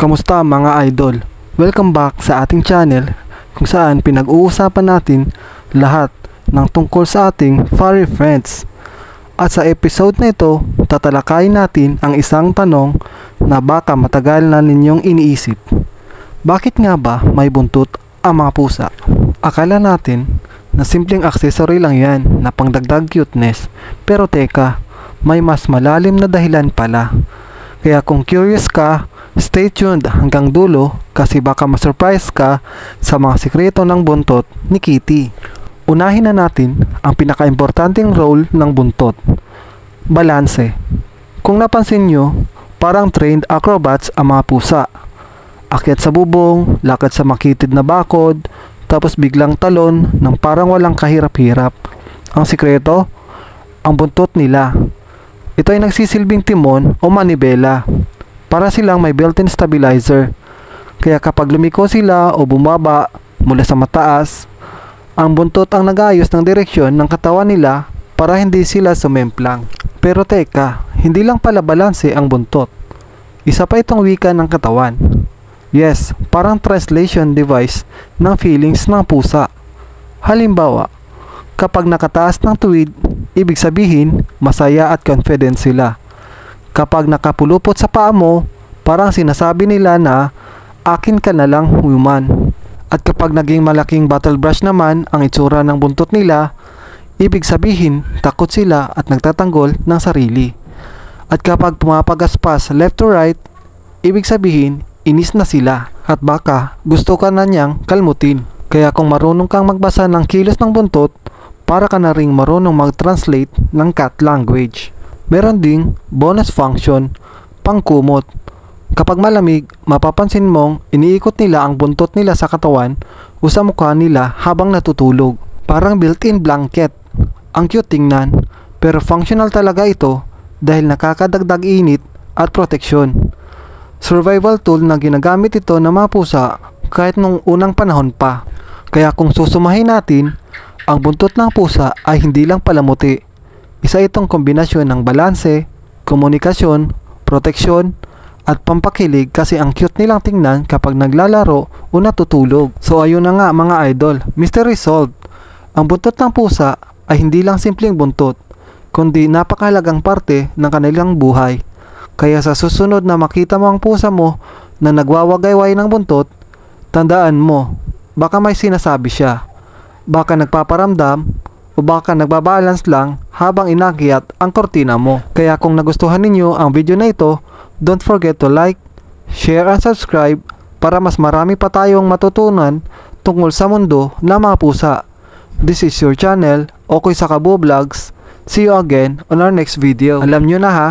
Kamusta mga idol? Welcome back sa ating channel kung saan pinag-uusapan natin lahat ng tungkol sa ating furry friends. At sa episode na ito, tatalakayin natin ang isang tanong na baka matagal na ninyong iniisip. Bakit nga ba may buntot ang mga pusa? Akala natin na simpleng accessory lang yan na pangdagdag cuteness, pero teka, may mas malalim na dahilan pala. Kaya kung curious ka, stay tuned hanggang dulo kasi baka ma-surprise ka sa mga sikreto ng buntot ni Kitty. Unahin na natin ang pinaka-importanting role ng buntot. Balanse. Kung napansin nyo, parang trained acrobats ang mga pusa. Akyat sa bubong, lakad sa makitid na bakod, tapos biglang talon ng parang walang kahirap-hirap. Ang sikreto, ang buntot nila. Ito ay nagsisilbing timon o manibela. Para silang may built-in stabilizer. Kaya kapag lumiko sila o bumaba mula sa mataas, ang buntot ang nag-ayos ng direksyon ng katawan nila para hindi sila sumemplang. Pero teka, hindi lang pala balanse ang buntot. Isa pa itong wika ng katawan. Yes, parang translation device ng feelings ng pusa. Halimbawa, kapag nakataas ng tuwid, ibig sabihin masaya at confident sila. Kapag nakapulupot sa paa mo, parang sinasabi nila na akin ka na lang human. At kapag naging malaking battle brush naman ang itsura ng buntot nila, ibig sabihin takot sila at nagtatanggol ng sarili. At kapag pumapagaspas left to right, ibig sabihin inis na sila at baka gusto ka na niyang kalmutin. Kaya kung marunong kang magbasa ng kilos ng buntot, para ka na ring marunong mag-translate ng cat language. Meron ding bonus function, pangkumot. Kapag malamig, mapapansin mong iniikot nila ang buntot nila sa katawan o sa mukha nila habang natutulog. Parang built-in blanket. Ang cute tingnan, pero functional talaga ito dahil nakakadagdag init at proteksyon. Survival tool na ginagamit ito ng mga pusa kahit nung unang panahon pa. Kaya kung susumahin natin, ang buntot ng pusa ay hindi lang palamuti. Isa itong kombinasyon ng balanse, komunikasyon, proteksyon, at pampakilig kasi ang cute nilang tingnan kapag naglalaro o natutulog. So ayun na nga mga idol, mystery solved. Ang buntot ng pusa ay hindi lang simpleng buntot, kundi napakahalagang parte ng kanilang buhay. Kaya sa susunod na makita mo ang pusa mo na nagwawagayway ng buntot, tandaan mo, baka may sinasabi siya. Baka nagpaparamdam o baka nagbabalance lang habang inakyat ang kortina mo. Kaya kung nagustuhan ninyo ang video na ito, don't forget to like, share and subscribe para mas marami pa tayong matutunan tungkol sa mundo ng mga pusa. This is your channel, Okoy Sakabo Vlogs. See you again on our next video. Alam nyo na ha,